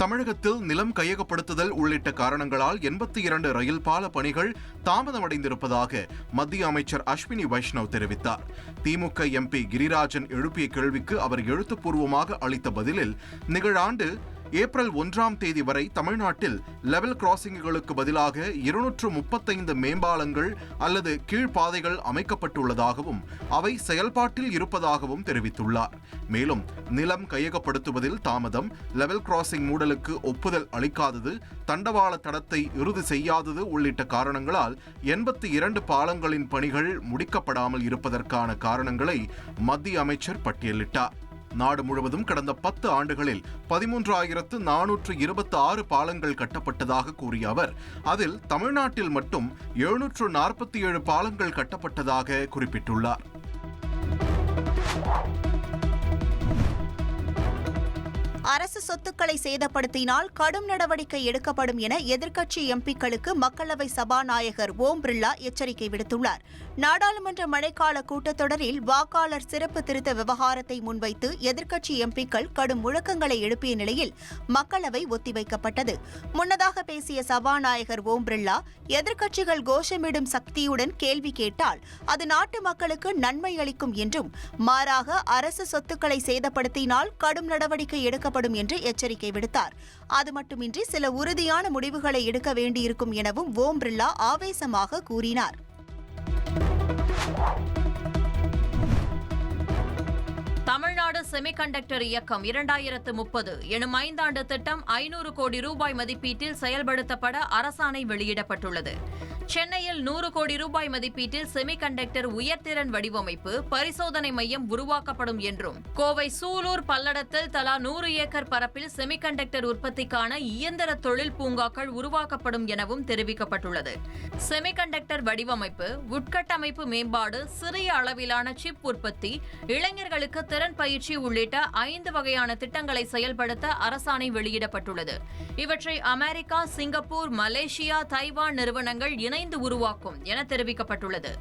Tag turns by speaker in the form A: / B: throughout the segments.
A: தமிழகத்தில் நிலம் கையகப்படுத்துதல் உள்ளிட்ட காரணங்களால் 82 ரயில் பால பணிகள் தாமதமடைந்திருப்பதாக மத்திய அமைச்சர் அஸ்வினி வைஷ்ணவ் தெரிவித்தார். திமுக எம்பி கிரிராஜன் எழுப்பிய கேள்விக்கு அவர் எழுத்துப்பூர்வமாக அளித்த பதிலில், நிகழாண்டு ஏப்ரல் 1ஆம் தேதி வரை தமிழ்நாட்டில் லெவல் கிராசிங்குகளுக்கு பதிலாக 235 மேம்பாலங்கள் அல்லது கீழ்ப்பாதைகள் அமைக்கப்பட்டுள்ளதாகவும் அவை செயல்பாட்டில் இருப்பதாகவும் தெரிவித்துள்ளார். மேலும் நிலம் கையகப்படுத்துவதில் தாமதம், லெவல் கிராசிங் மூடலுக்கு ஒப்புதல் அளிக்காதது, தண்டவாள தடத்தை இறுதி செய்யாதது உள்ளிட்ட காரணங்களால் 82 பாலங்களின் பணிகள் முடிக்கப்படாமல் இருப்பதற்கான காரணங்களை மத்திய அமைச்சர் பட்டியலிட்டார். நாடு முழுவதும் கடந்த 10 ஆண்டுகளில் 13,426 பாலங்கள் கட்டப்பட்டதாக கூறிய அவர், அதில் தமிழ்நாட்டில் மட்டும் 747 பாலங்கள் கட்டப்பட்டதாக குறிப்பிட்டுள்ளார்.
B: அரசு சொத்துக்களை சேதப்படுத்தினால் கடும் நடவடிக்கை எடுக்கப்படும் என எதிர்க்கட்சி எம்பிக்களுக்கு மக்களவை சபாநாயகர் ஓம் பிர்லா எச்சரிக்கை விடுத்துள்ளார். நாடாளுமன்ற மழைக்கால கூட்டத்தொடரில் வாக்காளர் சிறப்பு திருத்த விவகாரத்தை முன்வைத்து எதிர்க்கட்சி எம்பிக்கள் கடும் முழக்கங்களை எழுப்பிய நிலையில் மக்களவை ஒத்திவைக்கப்பட்டது. முன்னதாக பேசிய சபாநாயகர் ஓம் பிர்லா, எதிர்க்கட்சிகள் கோஷமிடும் சக்தியுடன் கேள்வி கேட்டால் அது நாட்டு மக்களுக்கு நன்மை அளிக்கும் என்றும், மாறாக அரசு சொத்துக்களை சேதப்படுத்தினால் கடும் நடவடிக்கை எடுக்கப்படும் என்று எச்சரிக்கை விடுத்தார். அது மட்டுமின்றி சில உறுதியான முடிவுகளை எடுக்க வேண்டியிருக்கும் எனவும் ஓம் பிர்லா ஆவேசமாக கூறினார்.
C: தமிழ்நாடு செமிகண்டக்டர் இயக்கம் 2030 எனும் 5ஆண்டு திட்டம் 500 கோடி ரூபாய் மதிப்பீட்டில் செயல்படுத்தப்பட அரசாணை வெளியிடப்பட்டுள்ளது. சென்னையில் 100 கோடி ரூபாய் மதிப்பீட்டில் செமிகண்டக்டர் உயர்திறன் வடிவமைப்பு பரிசோதனை மையம் உருவாக்கப்படும் என்றும், கோவை சூலூர் பல்லடத்தில் தலா 100 ஏக்கர் பரப்பில் செமிகண்டக்டர் உற்பத்திக்கான இயந்திர தொழில் பூங்காக்கள் உருவாக்கப்படும் எனவும் தெரிவிக்கப்பட்டுள்ளது. செமிகண்டக்டர் வடிவமைப்பு, உட்கட்டமைப்பு மேம்பாடு, சிறிய அளவிலான சிப் உற்பத்தி, இளைஞர்களுக்கு திறன் பயிற்சி உள்ளிட்ட 5 வகையான திட்டங்களை செயல்படுத்த அரசாணை வெளியிடப்பட்டுள்ளது. இவற்றை அமெரிக்கா, சிங்கப்பூர், மலேசியா, தைவான் நிறுவனங்கள் இணைந்து உருவாக்கும் என தெரிவிக்கப்பட்டுள்ளது.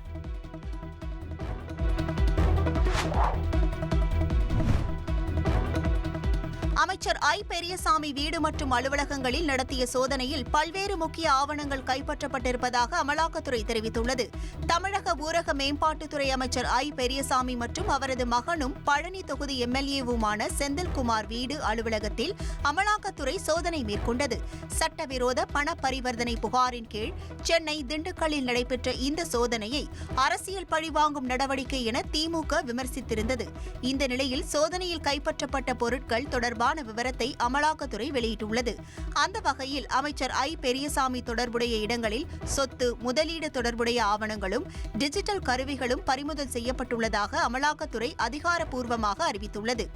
B: அமைச்சர் ஐ. பெரியசாமி வீடு மற்றும் அலுவலகங்களில் நடத்திய சோதனையில் பல்வேறு முக்கிய ஆவணங்கள் கைப்பற்றப்பட்டிருப்பதாக அமலாக்கத்துறை தெரிவித்துள்ளது. தமிழக ஊரக மேம்பாட்டுத்துறை அமைச்சர் ஐ. பெரியசாமி மற்றும் அவரது மகனும் பழனி தொகுதி எம்எல்ஏவுமான செந்தில்குமார் வீடு அலுவலகத்தில் அமலாக்கத்துறை சோதனை மேற்கொண்டது. சட்டவிரோத பண பரிவர்த்தனை புகாரின் கீழ் சென்னை, திண்டுக்கல்லில் நடைபெற்ற இந்த சோதனையை அரசியல் பழிவாங்கும் நடவடிக்கை என திமுக விமர்சித்திருந்தது. இந்த நிலையில் சோதனையில் கைப்பற்றப்பட்ட பொருட்கள் தொடர்பான விவரத்தை அமலாக்கத்துறை வெளியிட்டுள்ளது. அந்த வகையில் அமைச்சர் ஐ. பெரியசாமி தொடர்புடைய இடங்களில் சொத்து, முதலீடு தொடர்புடைய ஆவணங்களும் டிஜிட்டல் கருவிகளும் பறிமுதல் செய்யப்பட்டுள்ளதாக அமலாக்கத்துறை அதிகாரப்பூர்வமாக அறிவித்துள்ளது.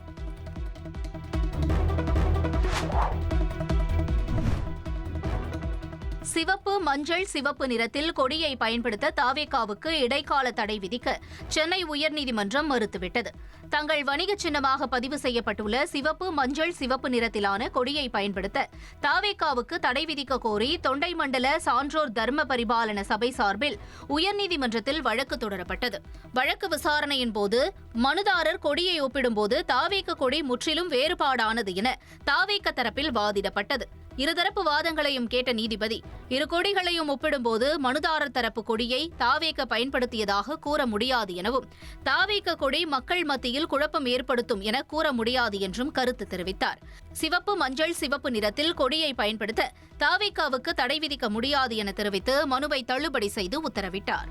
D: சிவப்பு, மஞ்சள், சிவப்பு நிறத்தில் கொடியை பயன்படுத்த தாவேகாவுக்கு இடைக்கால தடை விதிக்க சென்னை உயர்நீதிமன்றம் மறுத்துவிட்டது. தங்கள் வணிக சின்னமாக பதிவு செய்யப்பட்டுள்ள சிவப்பு, மஞ்சள், சிவப்பு நிறத்திலான கொடியை பயன்படுத்த தாவேகாவுக்கு தடை விதிக்க கோரி தொண்டை மண்டல சான்றோர் தர்ம பரிபாலன சபை சார்பில் உயர்நீதிமன்றத்தில் வழக்கு தொடரப்பட்டது. வழக்கு விசாரணையின் போது மனுதாரர் கொடியை ஒப்பிடும்போது தாவேக கொடி முற்றிலும் வேறுபாடானது என தாவேக தரப்பில் வாதிடப்பட்டது. இருதரப்பு வாதங்களையும் கேட்ட நீதிபதி, இரு கொடிகளையும் ஒப்பிடும்போது மனுதாரர் தரப்பு கொடியை தாவேக பயன்படுத்தியதாக கூற முடியாது எனவும், தாவேக கொடி மக்கள் மத்தியில் குழப்பம் ஏற்படுத்தும் என கூற முடியாது என்றும் கருத்து தெரிவித்தார். சிவப்பு, மஞ்சள், சிவப்பு நிறத்தில் கொடியை பயன்படுத்த தாவேகாவுக்கு தடை விதிக்க முடியாது என தெரிவித்து மனுவை தள்ளுபடி செய்து உத்தரவிட்டார்.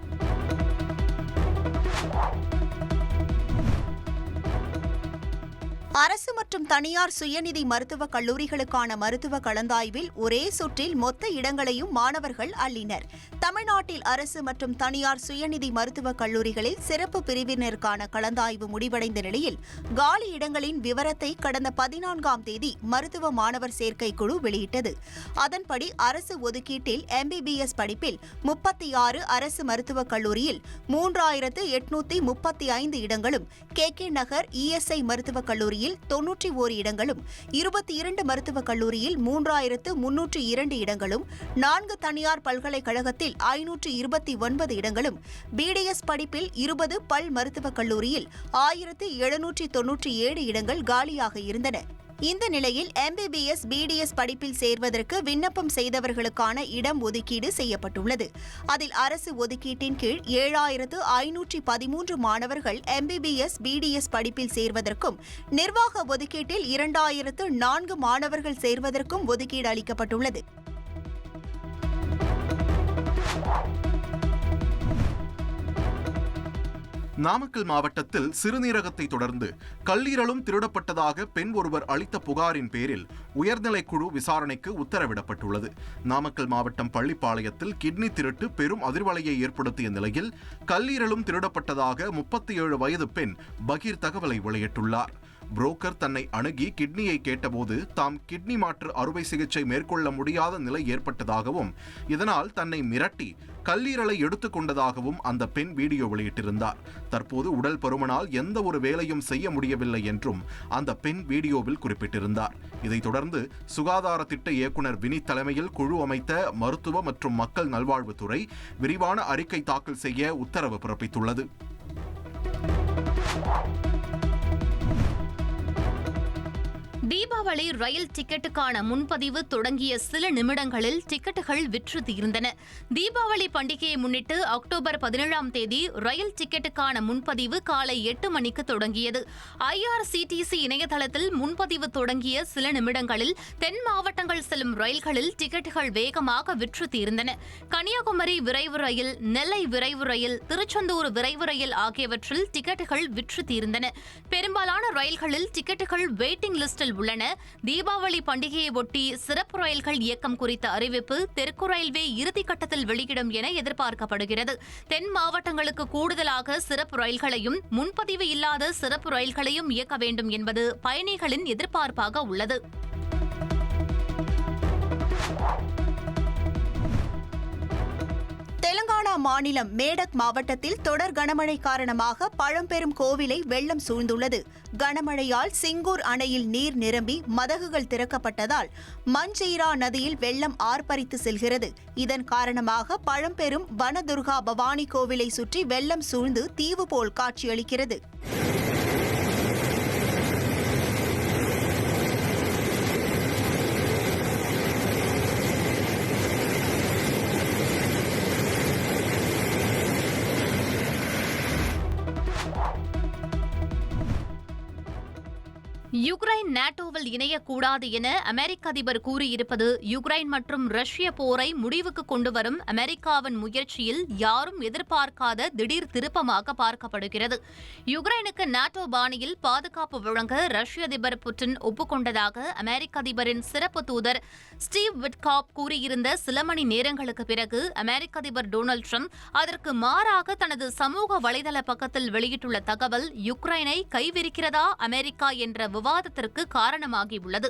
B: அரசு மற்றும் தனியார் சுயநிதி மருத்துவக் கல்லூரிகளுக்கான மருத்துவ கலந்தாய்வில் ஒரே சுற்றில் மொத்த இடங்களையும் மாணவர்கள் அள்ளினர். தமிழ்நாட்டில் அரசு மற்றும் தனியார் சுயநிதி மருத்துவக் கல்லூரிகளில் சிறப்பு பிரிவினருக்கான கலந்தாய்வு முடிவடைந்த நிலையில் காலி இடங்களின் விவரத்தை கடந்த 14ஆம் தேதி மருத்துவ மாணவர் சேர்க்கை குழு வெளியிட்டது. அதன்படி அரசு ஒதுக்கீட்டில் எம்பிபிஎஸ் படிப்பில் 36 அரசு மருத்துவக் கல்லூரியில் 3835 இடங்களும், கே நகர் இஎஸ்ஐ மருத்துவக் கல்லூரியில் 91 இடங்களும், 22 மருத்துவக் கல்லூரியில் 3302 இடங்களும், 4 தனியார் பல்கலைக்கழகத்தில் 529 இடங்களும், பிடிஎஸ் படிப்பில் 20 பல் மருத்துவக் கல்லூரியில் 1797 இடங்கள் காலியாக இருந்தன. இந்த நிலையில் MBBS, BDS படிப்பில் சேர்வதற்கு விண்ணப்பம் செய்தவர்களுக்கான இடம் ஒதுக்கீடு செய்யப்பட்டுள்ளது. அதில் அரசு ஒதுக்கீட்டின் கீழ் 7513 மாணவர்கள் MBBS, BDS படிப்பில் சேர்வதற்கும், நிர்வாக ஒதுக்கீட்டில் 2004 மாணவர்கள் சேர்வதற்கும் ஒதுக்கீடு அளிக்கப்பட்டுள்ளது.
A: நாமக்கல் மாவட்டத்தில் சிறுநீரகத்தை தொடர்ந்து கல்லீரலும் திருடப்பட்டதாக பெண் ஒருவர் அளித்த புகாரின் பேரில் உயர்நிலைக்குழு விசாரணைக்கு உத்தரவிடப்பட்டுள்ளது. நாமக்கல் மாவட்டம் பள்ளிப்பாளையத்தில் கிட்னி திருட்டு பெரும் அதிர்வலையை ஏற்படுத்திய நிலையில் கல்லீரலும் திருடப்பட்டதாக 37 வயது பெண் பகீர் தகவலை வெளியிட்டுள்ளார். புரோக்கர் தன்னை அணுகி கிட்னியை கேட்டபோது தாம் கிட்னி மாற்று அறுவை சிகிச்சை மேற்கொள்ள முடியாத நிலை ஏற்பட்டதாகவும், இதனால் தன்னை மிரட்டி கல்லீரலை எடுத்துக் கொண்டதாகவும் அந்த பெண் வீடியோ வெளியிட்டிருந்தார். தற்போது உடல் பருமனால் எந்த ஒரு வேலையும் செய்ய முடியவில்லை என்றும் அந்த பெண் வீடியோவில் குறிப்பிட்டிருந்தார். இதைத் தொடர்ந்து சுகாதார திட்ட இயக்குநர் வினித் தலைமையில் குழு அமைத்த மருத்துவ மற்றும் மக்கள் நல்வாழ்வுத்துறை விரிவான அறிக்கை தாக்கல் செய்ய உத்தரவு பிறப்பித்துள்ளது.
D: தீபாவளி ரயில் டிக்கெட்டுக்கான முன்பதிவு தொடங்கிய சில நிமிடங்களில் டிக்கெட்டுகள் விற்று தீர்ந்தன. தீபாவளி பண்டிகையை முன்னிட்டு அக்டோபர் 17ஆம் தேதி ரயில் டிக்கெட்டுக்கான முன்பதிவு காலை 8 மணிக்கு தொடங்கியது. IRCTC இணையதளத்தில் முன்பதிவு தொடங்கிய சில நிமிடங்களில் தென் மாவட்டங்கள் செல்லும் ரயில்களில் டிக்கெட்டுகள் வேகமாக விற்று தீர்ந்தன. கன்னியாகுமரி விரைவு ரயில், நெல்லை விரைவு ரயில், திருச்செந்தூர் விரைவு ரயில் ஆகியவற்றில் டிக்கெட்டுகள் விற்று தீர்ந்தன. பெரும்பாலான ரயில்களில் டிக்கெட்டுகள் வெயிட்டிங் லிஸ்டில் உள்ளன. தீபாவளி பண்டிகையை ஒட்டி சிறப்பு ரயில்கள் இயக்கம் குறித்த அறிவிப்பு தெற்கு ரயில்வே இறுதிக்கட்டத்தில் வெளியிடும் என எதிர்பார்க்கப்படுகிறது. தென் மாவட்டங்களுக்கு கூடுதலாக சிறப்பு ரயில்களையும் முன்பதிவு இல்லாத சிறப்பு ரயில்களையும் இயக்க வேண்டும் என்பது பயணிகளின் எதிர்பார்ப்பாக உள்ளது.
B: தெலங்கானா மாநிலம் மேடக் மாவட்டத்தில் தொடர் கனமழை காரணமாக பழம்பெரும் கோவிலை வெள்ளம் சூழ்ந்துள்ளது. கனமழையால் சிங்கூர் அணையில் நீர் நிரம்பி மதகுகள் திறக்கப்பட்டதால் மஞ்சீரா நதியில் வெள்ளம் ஆர்ப்பரித்து செல்கிறது. இதன் காரணமாக பழம்பெரும் வனதுர்கா பவானி கோவிலை சுற்றி வெள்ளம் சூழ்ந்து தீவு போல் காட்சியளிக்கிறது.
D: யுக்ரைன் நாட்டோவில் இணையக்கூடாது என அமெரிக்க அதிபர் கூறியிருப்பது யுக்ரைன் மற்றும் ரஷ்ய போரை முடிவுக்கு கொண்டுவரும் அமெரிக்காவின் முயற்சியில் யாரும் எதிர்பார்க்காத திடீர் திருப்பமாக பார்க்கப்படுகிறது. யுக்ரைனுக்கு நாட்டோ பாணியில் பாதுகாப்பு வழங்க ரஷ்ய அதிபர் புட்டின் ஒப்புக்கொண்டதாக அமெரிக்க அதிபரின் சிறப்பு தூதர் ஸ்டீவ் விட்காப் கூறியிருந்த சில மணி நேரங்களுக்கு பிறகு அமெரிக்க அதிபர் டொனால்டு ட்ரம்ப் அதற்கு மாறாக தனது சமூக வலைதள பக்கத்தில் வெளியிட்டுள்ள தகவல் யுக்ரைனை கைவிரிக்கிறதா அமெரிக்கா என்ற விவாதத்திற்கு காரணமாகியுள்ளது.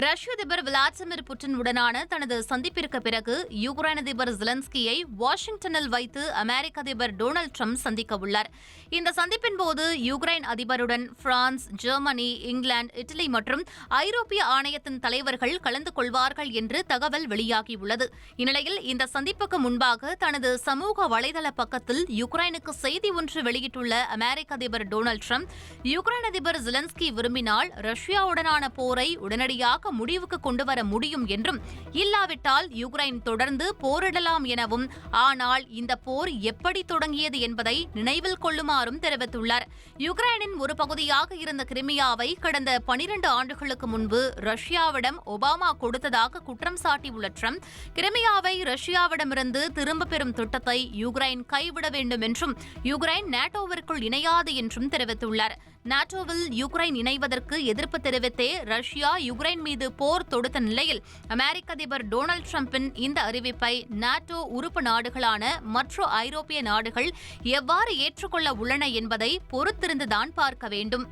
D: ரஷ்ய அதிபர் விளாடிமிர் புட்டின் உடனான தனது சந்திப்பிற்கு பிறகு யுக்ரைன் அதிபர் ஜெலன்ஸ்கியை வாஷிங்டனில் வைத்து அமெரிக்க அதிபர் டொனால்டு ட்ரம்ப் சந்திக்க உள்ளார். இந்த சந்திப்பின் போது யுக்ரைன் அதிபருடன் பிரான்ஸ், ஜெர்மனி, இங்கிலாந்து, இட்டலி மற்றும் ஐரோப்பிய ஆணையத்தின் தலைவர்கள் கலந்து கொள்வார்கள் என்று தகவல் வெளியாகியுள்ளது. இந்நிலையில் இந்த சந்திப்புக்கு முன்பாக தனது சமூக வலைதள பக்கத்தில் யுக்ரைனுக்கு செய்தி ஒன்று வெளியிட்டுள்ள அமெரிக்க அதிபர் டொனால்டு ட்ரம்ப், யுக்ரைன் அதிபர் ஜெலன்ஸ்கி விரும்பினால் ரஷ்யாவுடனான போரை உடனடியாக முடிவுக்கு கொண்டுவர முடியும் என்றும், இல்லாவிட்டால் யுக்ரைன் தொடர்ந்து போரிடலாம் எனவும், ஆனால் இந்த போர் எப்படி தொடங்கியது என்பதை நினைவில் கொள்ளுமாறும் தெரிவித்துள்ளார். யுக்ரைனின் ஒரு பகுதியாக இருந்த கிரிமியாவை கடந்த 12 ஆண்டுகளுக்கு முன்பு ரஷ்யாவிடம் ஒபாமா கொடுத்ததாக குற்றம் சாட்டியுள்ள ட்ரம்ப், கிரிமியாவை ரஷ்யாவிடமிருந்து திரும்பப் பெறும் திட்டத்தை யுக்ரைன் கைவிட வேண்டும் என்றும், யுக்ரைன் நாட்டோவிற்குள் இணையாது என்றும் தெரிவித்துள்ளார். நாட்டோவில் யுக்ரைன் இணைவதற்கு எதிர்ப்பு தெரிவித்தே ரஷ்யா யுக்ரைன் மீது போர் தொடுத்த நிலையில் அமெரிக்க அதிபர் டொனால்டு ட்ரம்பின் இந்த அறிவிப்பை நாட்டோ உறுப்பு நாடுகளான மற்ற ஐரோப்பிய நாடுகள் எவ்வாறு ஏற்றுக்கொள்ள உள்ளன என்பதை பொறுத்திருந்துதான் பார்க்க வேண்டும்.